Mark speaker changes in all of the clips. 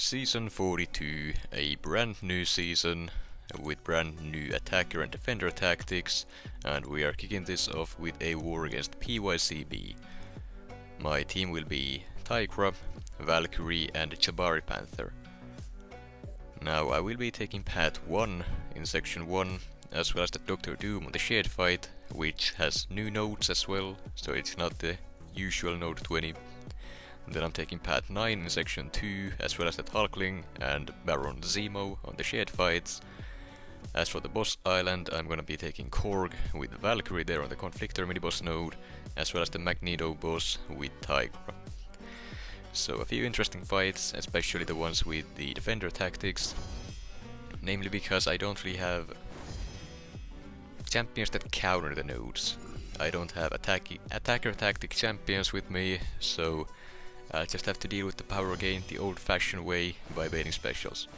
Speaker 1: Season 42, a brand new season with brand new attacker and defender tactics, and we are kicking this off with a war against Pycb. My team will be Tigra, Valkyrie and Jabari Panther. Now I will be taking path 1 in section 1, as well as the Doctor Doom on the shared fight, which has new nodes as well, so it's not the usual node 20. Then I'm taking path 9 in section 2, as well as that Hulkling and Baron Zemo on the shared fights. As for the boss island, I'm gonna be taking Korg with Valkyrie there on the Conflictor mini-boss node, as well as the Magneto boss with Tigra. So a few interesting fights, especially the ones with the defender tactics, namely because I don't really have champions that counter the nodes. I don't have attacker tactic champions with me, so I just have to deal with the power gain the old-fashioned way by baiting specials.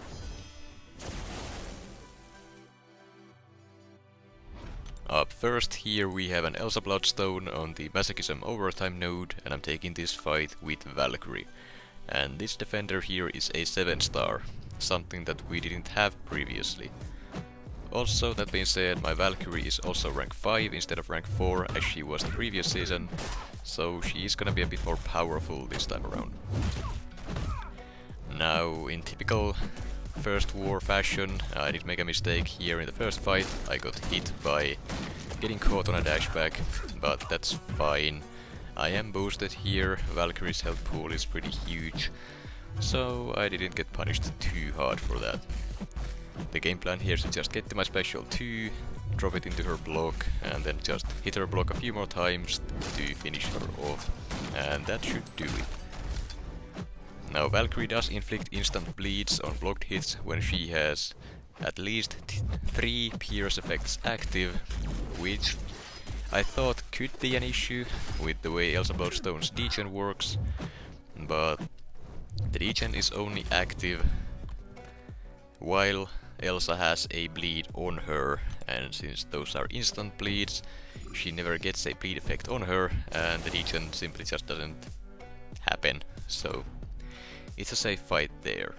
Speaker 1: Up first here we have an Elsa Bloodstone on the Masochism Overtime node, and I'm taking this fight with Valkyrie. And this defender here is a 7-star, something that we didn't have previously. Also, that being said, my Valkyrie is also rank 5 instead of rank 4 as she was the previous season, so she's gonna be a bit more powerful this time around. Now, in typical First War fashion, I did make a mistake here in the first fight. I got hit by getting caught on a dashback, but that's fine. I am boosted here, Valkyrie's health pool is pretty huge, so I didn't get punished too hard for that. The game plan here is to just get to my special 2, drop it into her block, and then just hit her block a few more times to finish her off, and that should do it. Now Valkyrie does inflict instant bleeds on blocked hits when she has at least 3 Pierce effects active, which I thought could be an issue with the way Elsa Bloodstone's degen works, but the degen is only active while Elsa has a bleed on her, and since those are instant bleeds, she never gets a bleed effect on her, and the degen simply just doesn't happen, so it's a safe fight there.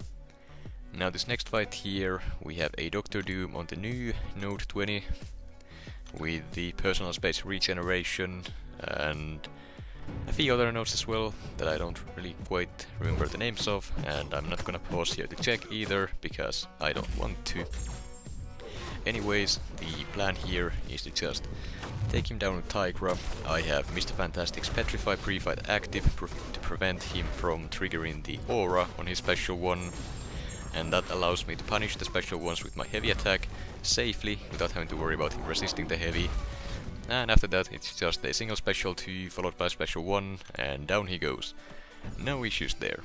Speaker 1: Now this next fight here, we have a Doctor Doom on the new Node 20 with the personal space regeneration and a few other nodes as well that I don't really quite remember the names of, and I'm not gonna pause here to check either because I don't want to. Anyways, the plan here is to just take him down with Tigra. I have Mr. Fantastic's Petrify pre-fight active to prevent him from triggering the aura on his special one, and that allows me to punish the special ones with my heavy attack safely without having to worry about him resisting the heavy. And after that it's just a single special 2 followed by a special 1 and down he goes. No issues there.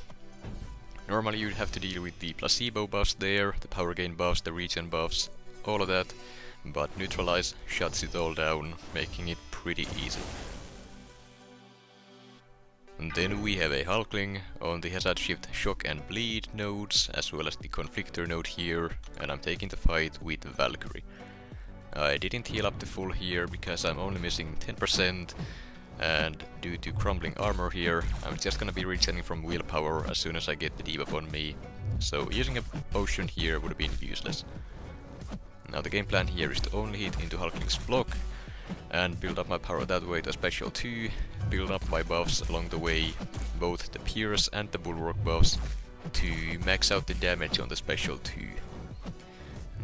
Speaker 1: Normally you'd have to deal with the placebo buffs there, the power gain buffs, the regen buffs, all of that, but Neutralize shuts it all down, making it pretty easy. And then we have a Hulkling on the Hazard Shift Shock and Bleed nodes, as well as the Conflictor node here, and I'm taking the fight with Valkyrie. I didn't heal up to full here because I'm only missing 10%, and due to crumbling armor here, I'm just gonna be regening from willpower as soon as I get the debuff on me, so using a potion here would have been useless. Now the game plan here is to only hit into Hulkling's block and build up my power that way to a special 2, build up my buffs along the way, both the Pierce and the Bulwark buffs, to max out the damage on the special 2.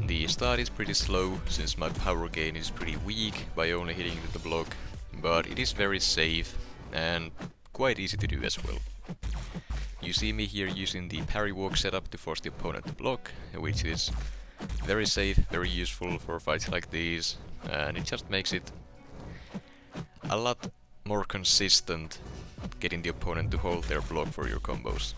Speaker 1: The start is pretty slow, since my power gain is pretty weak by only hitting into the block, but it is very safe and quite easy to do as well. You see me here using the parry walk setup to force the opponent to block, which is very safe, very useful for fights like these, and it just makes it a lot more consistent getting the opponent to hold their block for your combos.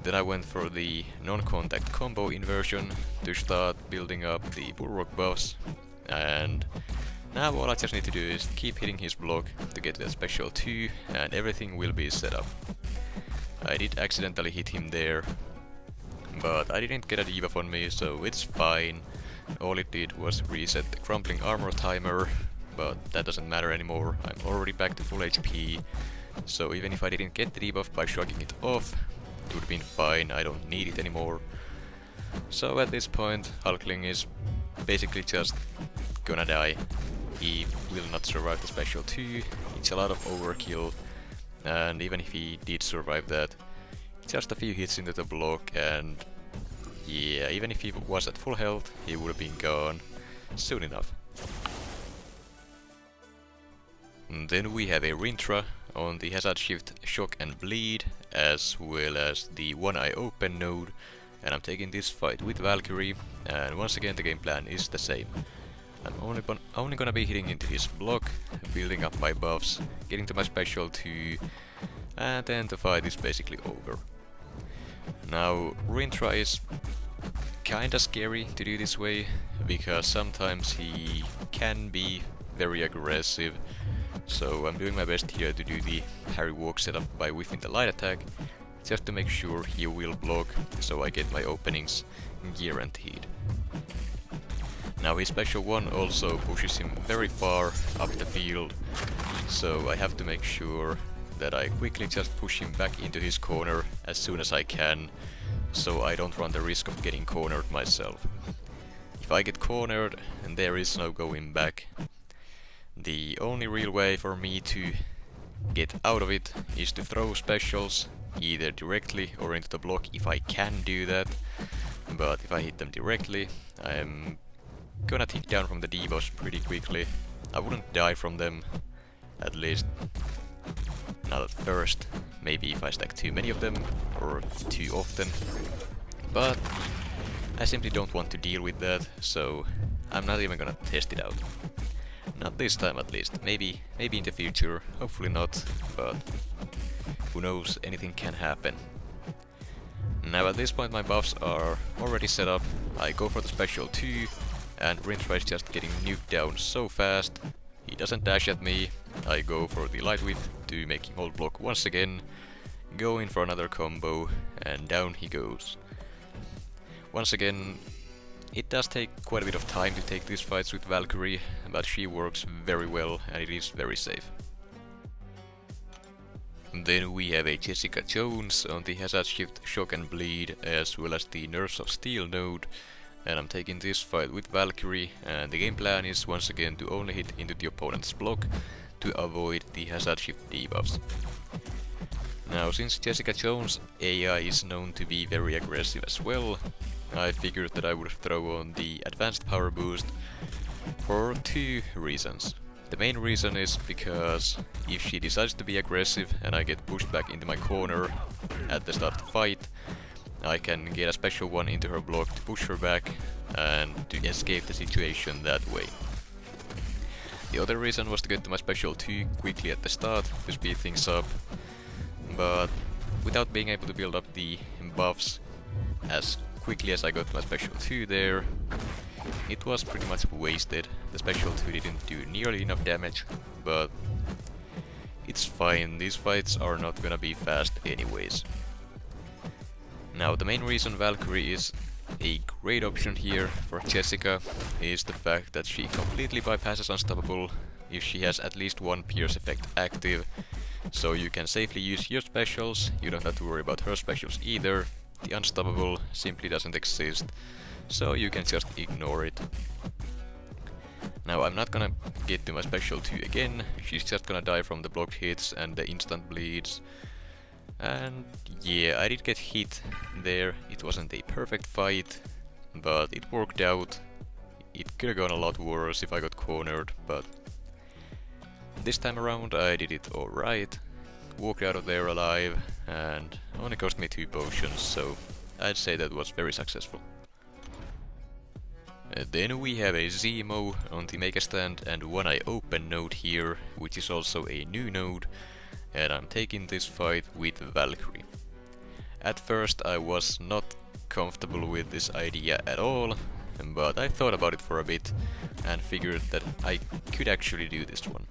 Speaker 1: Then I went for the non-contact combo inversion to start building up the Bulwark buffs, and now all I just need to do is keep hitting his block to get that special 2 and everything will be set up. I did accidentally hit him there, but I didn't get a debuff on me, so it's fine. All it did was reset the crumbling armor timer, but that doesn't matter anymore. I'm already back to full HP, so even if I didn't get the debuff by shrugging it off, it would have been fine, I don't need it anymore. So at this point, Hulkling is basically just gonna die. He will not survive the special 2, it's a lot of overkill, and even if he did survive that, just a few hits into the block, and yeah, even if he was at full health, he would have been gone soon enough. And then we have a Rintrah on the Hazard Shift Shock and Bleed, as well as the One Eye Open node, and I'm taking this fight with Valkyrie, and once again the game plan is the same. I'm only gonna be hitting into his block, building up my buffs, getting to my special 2, and then the fight is basically over. Now, Rintrah is kinda scary to do this way, because sometimes he can be very aggressive, so I'm doing my best here to do the parry walk setup by whiffing the light attack, just to make sure he will block, so I get my openings guaranteed. Now his special 1 also pushes him very far up the field, so I have to make sure that I quickly just push him back into his corner as soon as I can, so I don't run the risk of getting cornered myself. If I get cornered, and there is no going back, the only real way for me to get out of it is to throw specials, either directly or into the block if I can do that, but if I hit them directly, I'm gonna tick down from the debuffs pretty quickly. I wouldn't die from them, at least not at first, maybe if I stack too many of them, or too often, but I simply don't want to deal with that, so I'm not even gonna test it out. Not this time at least, maybe in the future, hopefully not, but who knows, anything can happen. Now at this point my buffs are already set up, I go for the special 2, and Rintrah is just getting nuked down so fast. He doesn't dash at me, I go for the light whip to make him hold block once again, go in for another combo, and down he goes. Once again, it does take quite a bit of time to take these fights with Valkyrie, but she works very well and it is very safe. Then we have a Jessica Jones on the Hazard Shift Shock and Bleed, as well as the Nerves of Steel node, and I'm taking this fight with Valkyrie, and the game plan is once again to only hit into the opponent's block to avoid the Hazard Shift debuffs. Now, since Jessica Jones' AI is known to be very aggressive as well, I figured that I would throw on the Advanced Power Boost for 2 reasons. The main reason is because if she decides to be aggressive and I get pushed back into my corner at the start of the fight, I can get a special 1 into her block to push her back and to escape the situation that way. The other reason was to get to my special 2 quickly at the start to speed things up, but without being able to build up the buffs as quickly as I got to my special 2 there, it was pretty much wasted. The special 2 didn't do nearly enough damage, but it's fine, these fights are not gonna be fast anyways. Now the main reason Valkyrie is a great option here for Jessica is the fact that she completely bypasses Unstoppable if she has at least one Pierce effect active, so you can safely use your specials, you don't have to worry about her specials either. The Unstoppable simply doesn't exist, so you can just ignore it. Now I'm not gonna get to my special 2 again, she's just gonna die from the blocked hits and the instant bleeds. And yeah, I did get hit there, it wasn't a perfect fight, but it worked out. It could have gone a lot worse if I got cornered, but this time around I did it alright. Walked out of there alive, and only cost me 2 potions, so I'd say that was very successful. Then we have a Zemo on the Make a Stand and One Eye Open node here, which is also a new node, and I'm taking this fight with Valkyrie. At first I was not comfortable with this idea at all, but I thought about it for a bit and figured that I could actually do this one.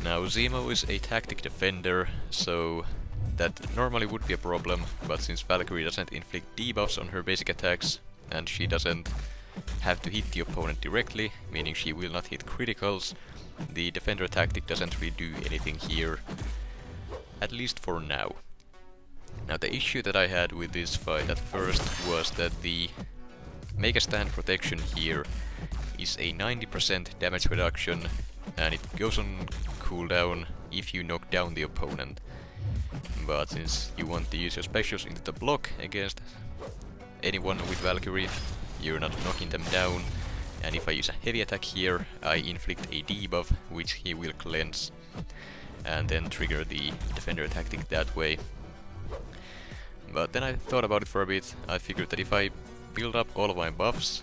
Speaker 1: Now Zemo is a tactic defender, so that normally would be a problem, but since Valkyrie doesn't inflict debuffs on her basic attacks, and she doesn't have to hit the opponent directly, meaning she will not hit criticals, the defender tactic doesn't really do anything here, at least for now. Now the issue that I had with this fight at first was that the Mega Stand protection here is a 90% damage reduction, and it goes on cooldown if you knock down the opponent. But since you want to use your specials into the block against anyone with Valkyrie, you're not knocking them down, and if I use a heavy attack here, I inflict a debuff which he will cleanse and then trigger the defender tactic that way. But then I thought about it for a bit. I figured that if I build up all of my buffs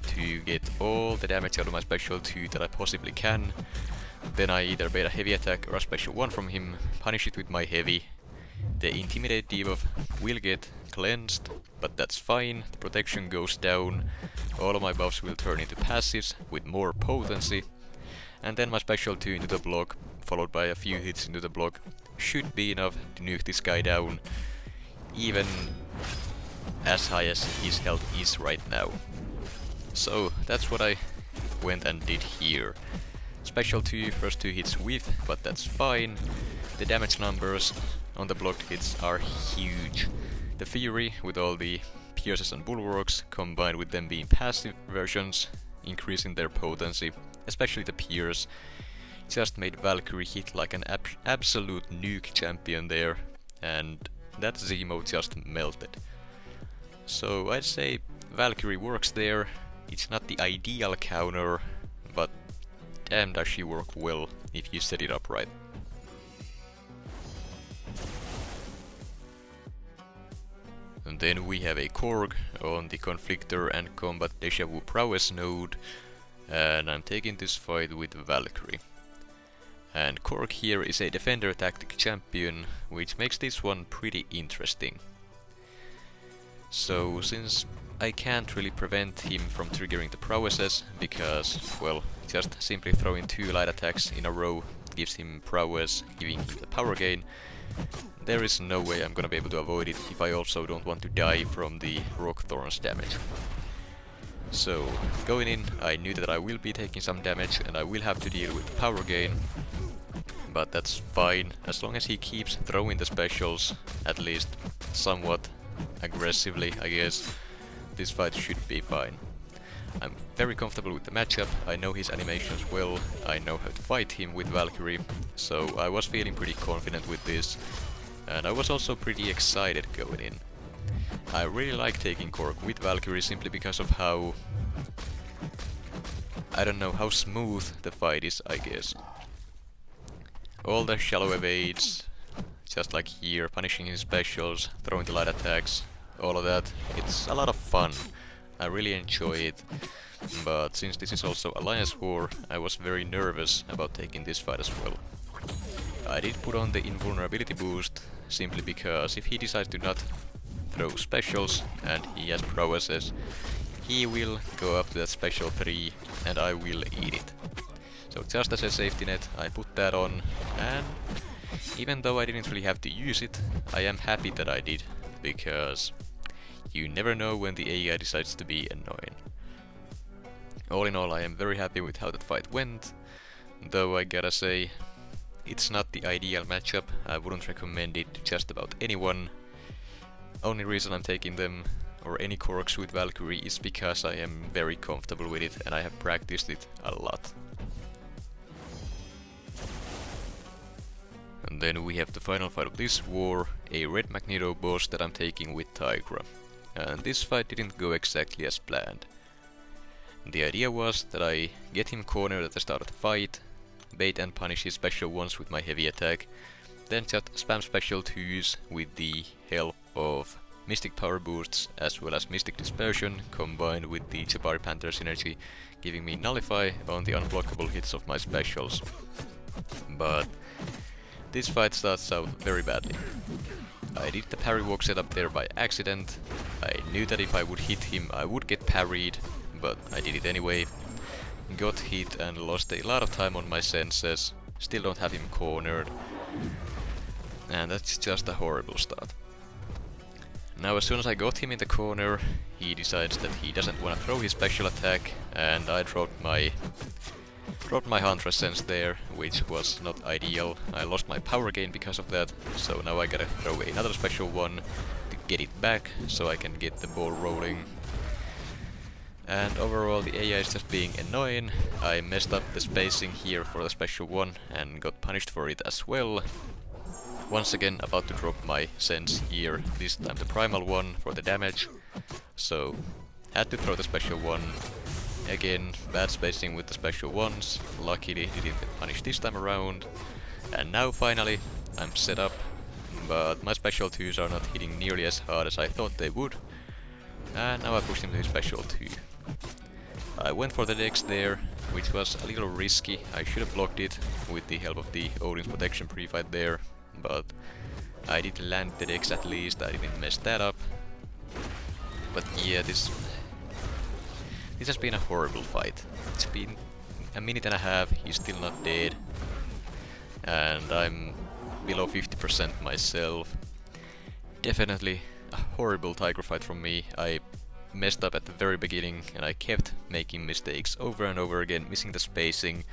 Speaker 1: to get all the damage out of my special 2 that I possibly can, then I either bait a heavy attack or a special 1 from him, punish it with my heavy. The Intimidate debuff will get cleansed, but that's fine, the protection goes down, all of my buffs will turn into passives with more potency, and then my special 2 into the block, followed by a few hits into the block, should be enough to nuke this guy down, even as high as his health is right now. So that's what I went and did here. Special 2, first 2 hits with, but that's fine. The damage numbers on the blocked hits are huge. The Fury with all the pierces and bulwarks, combined with them being passive versions, increasing their potency, especially the pierce, just made Valkyrie hit like an absolute nuke champion there, and that Zemo just melted. So I'd say Valkyrie works there. It's not the ideal counter, but damn does she work well if you set it up right. And then we have a Korg on the Conflictor and Combat Deja Vu Prowess node, and I'm taking this fight with Valkyrie. And Korg here is a defender tactic champion, which makes this one pretty interesting. So since I can't really prevent him from triggering the prowesses, because, well, just simply throwing 2 light attacks in a row gives him prowess, giving him the power gain, there is no way I'm gonna be able to avoid it if I also don't want to die from the Rock Thorns damage. So, going in, I knew that I will be taking some damage and I will have to deal with the power gain, but that's fine, as long as he keeps throwing the specials, at least somewhat aggressively, I guess, this fight should be fine. I'm very comfortable with the matchup, I know his animations well, I know how to fight him with Valkyrie, so I was feeling pretty confident with this, and I was also pretty excited going in. I really like taking Korg with Valkyrie simply because of how, I don't know, how smooth the fight is, I guess. All the shallow evades, just like here, punishing his specials, throwing the light attacks, all of that, it's a lot of fun. I really enjoy it, but since this is also Alliance War, I was very nervous about taking this fight as well. I did put on the invulnerability boost, simply because if he decides to not throw specials and he has prowesses, he will go up to that special 3 and I will eat it. So just as a safety net, I put that on, and even though I didn't really have to use it, I am happy that I did, because you never know when the AI decides to be annoying. All in all, I am very happy with how that fight went, though I gotta say, it's not the ideal matchup. I wouldn't recommend it to just about anyone. Only reason I'm taking them, or any Korgs with Valkyrie, is because I am very comfortable with it and I have practiced it a lot. And then we have the final fight of this war, a red Magneto boss that I'm taking with Tigra. And this fight didn't go exactly as planned. The idea was that I get him cornered at the start of the fight, bait and punish his special 1s with my heavy attack, then just spam special 2s with the help of Mystic Power Boosts as well as Mystic Dispersion combined with the Jabari Panther synergy, giving me Nullify on the unblockable hits of my specials. But this fight starts out very badly. I did the parry walk setup there by accident. I knew that if I would hit him I would get parried, but I did it anyway. Got hit and lost a lot of time on my senses. Still don't have him cornered. And that's just a horrible start. Now as soon as I got him in the corner, he decides that he doesn't want to throw his special attack, and I dropped my Dropped my Huntress sense there, which was not ideal. I lost my power gain because of that, so now I gotta throw another special one to get it back, so I can get the ball rolling. And overall the AI is just being annoying. I messed up the spacing here for the special one and got punished for it as well. Once again about to drop my sense here, this time the primal one for the damage. So had to throw the special one. Again, bad spacing with the special ones. Luckily didn't get punished this time around. And now finally I'm set up, but my special 2s are not hitting nearly as hard as I thought they would. And now I pushed him to special 2. I went for the Dex there, which was a little risky. I should have blocked it with the help of the Odin's protection pre-fight there, but I did land the Dex at least, I didn't mess that up. But yeah, this has been a horrible fight. It's been a minute and a half, he's still not dead. And I'm below 50% myself. Definitely a horrible Tigra fight from me. I messed up at the very beginning and I kept making mistakes over and over again, missing the spacing.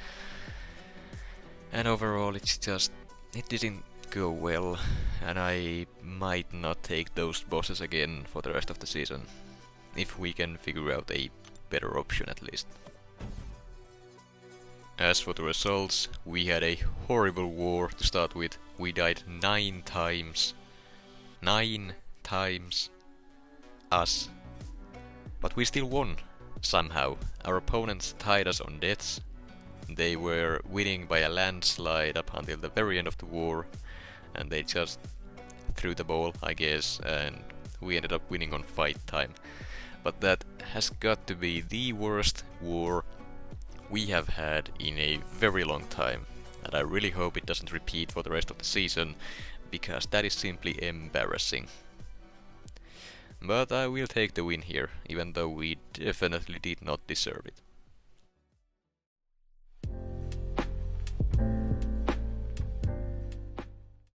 Speaker 1: And overall it didn't go well, and I might not take those bosses again for the rest of the season, if we can figure out a better option at least. As for the results, we had a horrible war to start with. We died 9 times. 9 times. Us. But we still won, somehow. Our opponents tied us on deaths. They were winning by a landslide up until the very end of the war, and they just threw the ball, I guess, and we ended up winning on fight time. But that has got to be the worst war we have had in a very long time, and I really hope it doesn't repeat for the rest of the season, because that is simply embarrassing. But I will take the win here, even though we definitely did not deserve it.